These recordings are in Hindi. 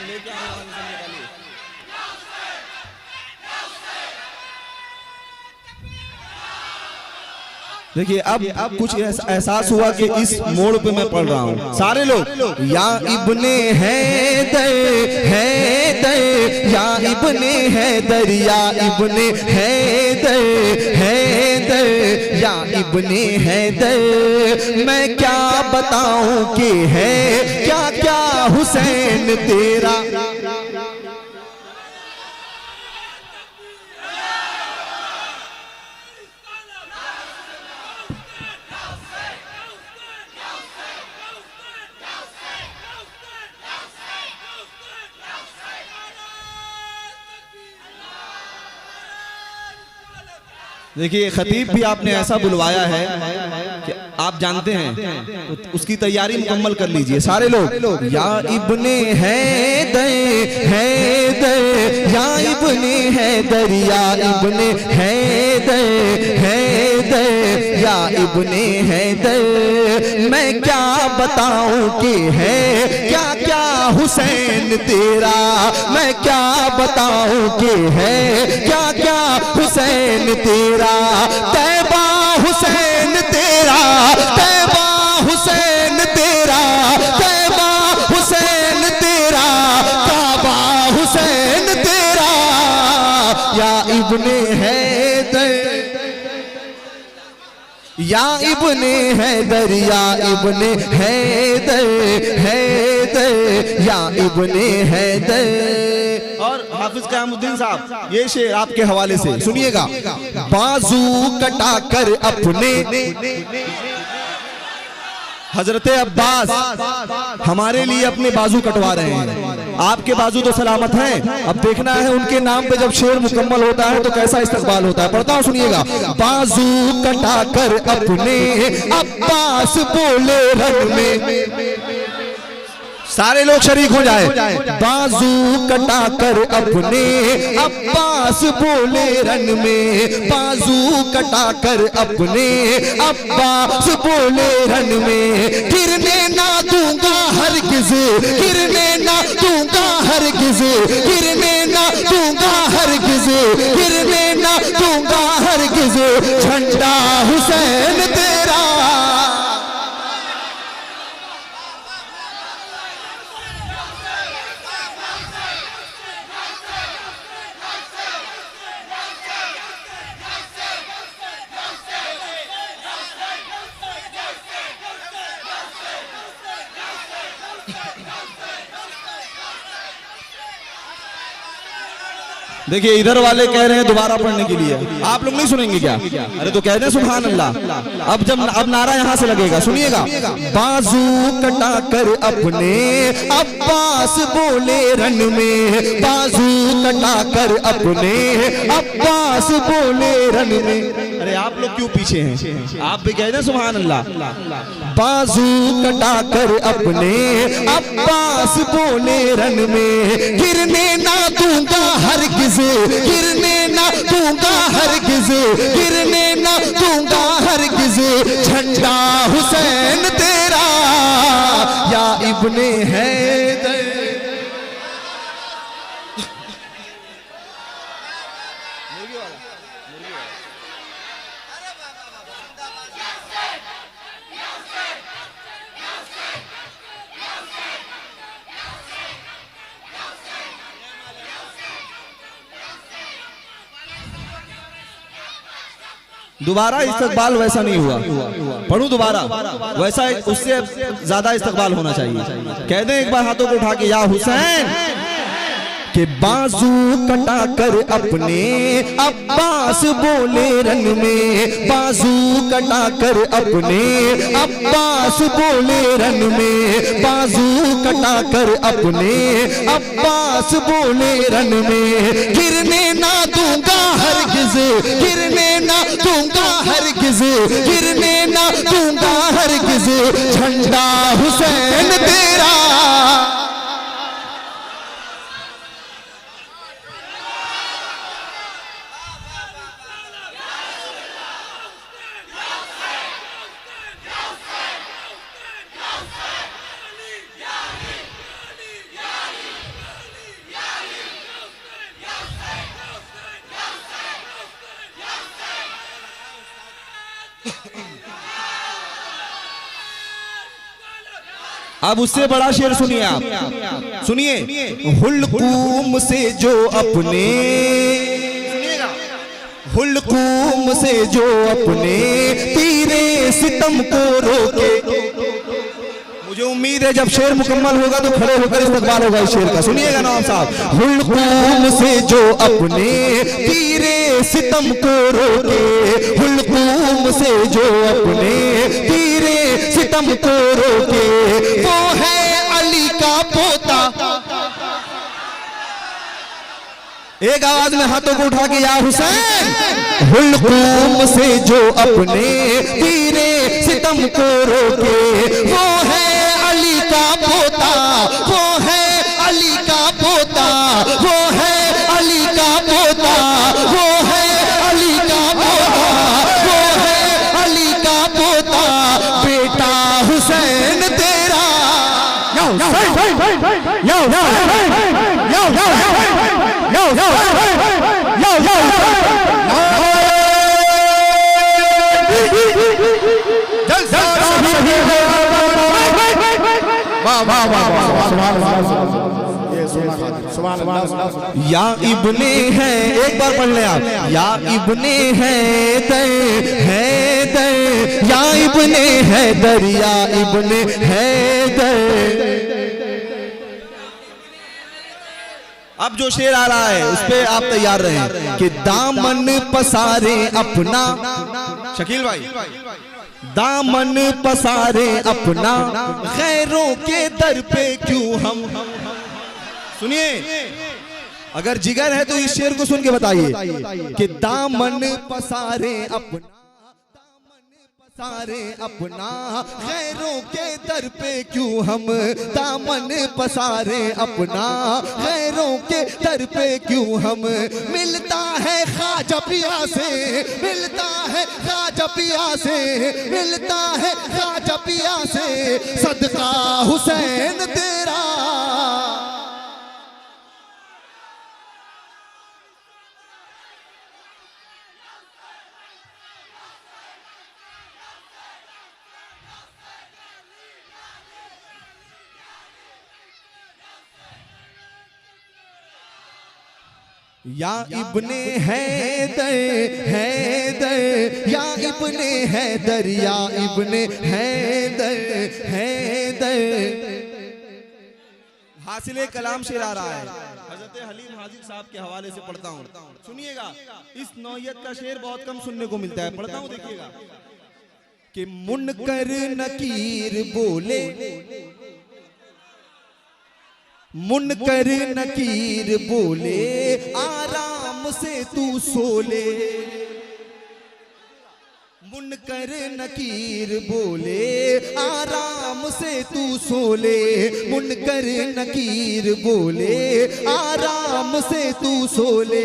लेके आने वाले सब निकालिए। देखिए अब कुछ एहसास हुआ कि इस मोड़ पे मैं पढ़ रहा हूँ। सारे लोग या इब्ने हैदर हैदर या इब्ने हैदर या इब्ने हैदर हैदर या इब्ने हैदर। मैं क्या बताऊं कि है क्या क्या हुसैन तेरा। देखिए खतीब भी आपने ऐसा बुलवाया है कि आप जानते हैं, तो उसकी तैयारी मुकम्मल कर लीजिए सारे लोग। या इब्ने हैदर हैदर या इब्ने हैदर या इब्ने हैदर हैदर या इब्ने हैदर। मैं क्या बताऊं कि है क्या क्या हुसैन तेरा। मैं क्या बताऊं कि है क्या क्या हुसैन तेरा। तैबा हुसैन तेरा तैबा हुसैन तेरा तैबा हुसैन तेरा काबा हुसैन तेरा। या इब्ने हैदर या इब्ने हैदर या इब्ने हैदर हैदर या इब्ने हैदर। और हाफिज क़यामुद्दीन साहब ये शेर आपके हवाले से सुनिएगा। बाजू कटाकर अपने हजरत अब्बास हमारे लिए अपने बाजू कटवा रहे हैं। आपके बाजू तो सलामत हैं, अब देखना है उनके नाम पे जब शेर मुकम्मल होता है तो कैसा इस्तकबाल होता है। पढ़ता हूं सुनिएगा। बाजू कटाकर अपने अब्बास बोले रन में। सारे लोग शरीक हो जाए। बाजू कटाकर अपने अब्बास बोले रन में। बाजू कटाकर अपने अब्बास बोले रन में। गिरने ना दूंगा हरगिज़ गिरने ना दूंगा हरगिज़ गिरने ना दूंगा हरगिज़ गिरने ना दूंगा हरगिज़। झंडा हुसैन तेरा। देखिए इधर वाले कह रहे हैं दोबारा पढ़ने के लिए, आप लोग नहीं सुनेंगे क्या? अरे तो कह रहे हैं सुभान अल्लाह। अब नारा यहां से लगेगा, सुनिएगा। बाजू कटाकर अपने अब्बास बोले रन में। बाजू कटाकर अपने अब्बास बोले रन में। अरे आप लोग क्यों पीछे हैं? आप भी कह रहे हैं सुभान अल्लाह। बाजू कटाकर अपने अब्बास बोले रन में। गिरने ना दूंगा हरगिज़ गिरने ना दूंगा हरगिज़ गिरने ना दूंगा हरगिज़। झंडा हुसैन तेरा। या इब्ने हैदर। दोबारा इस्तकबाल वैसा नहीं हुआ, पढ़ूं दोबारा, वैसा उससे ज्यादा इस्तकबाल होना चाहिए। कह दें एक बार हाथों को उठा के या हुसैन। के बाजू कटाकर अपने अब्बास बोले रन में। बाजू कटाकर अपने अब्बास बोले रन में। बाजू कटाकर अपने अब्बास बोले रन में। गिरने ना दूंगा हरगिज़ गिरने ना दूंगा हरगिज़ गिरने ना दूंगा हरगिज़। झंडा हुसैन तेरा। अब उससे बड़ा शेर सुनिए आप, सुनिए। हुल्कूम से जो अपने, हुल्कूम से जो अपने तीरे सितम को रोके। मुझे उम्मीद है जब शेर मुकम्मल होगा तो खड़े होकर इस्तकबाल होगा इस शेर का। सुनिएगा नवाब साहब। हुल्कूम से जो अपने तीरे सितम को रोके, हुल्कूम से जो अपने तीरे सितम को रोके, वो है अली का पोता। एक आवाज में हाथों को उठा के या हुसैन। हुल्कूम से जो अपने तीरे सितम को रोके, वो है अली का पोता, वो है अली का पोता, वो है अली का पोता, वो है अली का पोता, वो है अली का पोता, बेटा हुसैन तेरा। या इब्ने है, एक बार पढ़ ले आप। या इब्ने हैदर हैदर, या इब्ने हैदर, या इब्ने हैदर। अब जो शेर आ रहा है उस पे आप तैयार रहें कि दामन पसारे अपना, शकील भाई, दामन पसारे अपना, गैरों के दर पे क्यों हम। सुनिए, अगर जिगर है तो इस शेर को सुन के बताइए कि दामन पसारे अपना, सारे अपना, गैरों के दर पे क्यों हम दामन पसारे अपना, गैरों के दर पे क्यों हम। मिलता है ख्वाजा पिया से, मिलता है ख्वाजा पिया से, मिलता है ख्वाजा पिया से, सदका हुसैन तेरा। या इब्ने हैदर हैदर, या इब्ने हैदर, या इब्ने हैदर हैदर। हासिले कलाम शेर आ रहा है, हजरत हलीम हाजिर साहब के हवाले से पढ़ता हूँ, सुनिएगा। इस नौयत का शेर बहुत कम सुनने को मिलता है, पढ़ता हूँ, देखिएगा। कि मुनकर नकीर बोले, मुनकर नकीर बोले, आराम से तू सोले। मुनकर नकीर बोले, आराम से तू सोले। मुनकर नकीर बोले, आराम से तू सोले।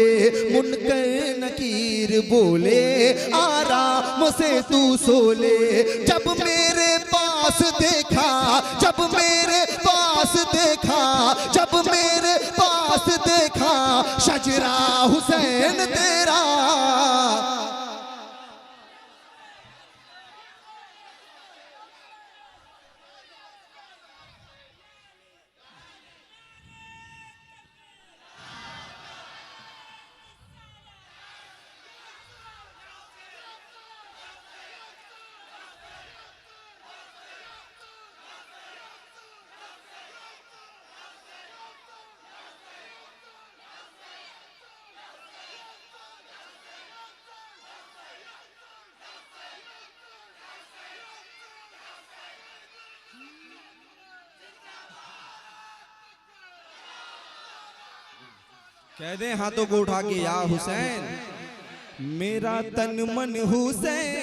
मुनकर नकीर बोले, आराम से तू सोले। जब मेरे पास देखा, जब मेरे पास देखा, जब मेरे पास देखा, शजरा हुसैन तेरा। कह दे हाथों को उठा के या हुसैन, मेरा तन मन हुसैन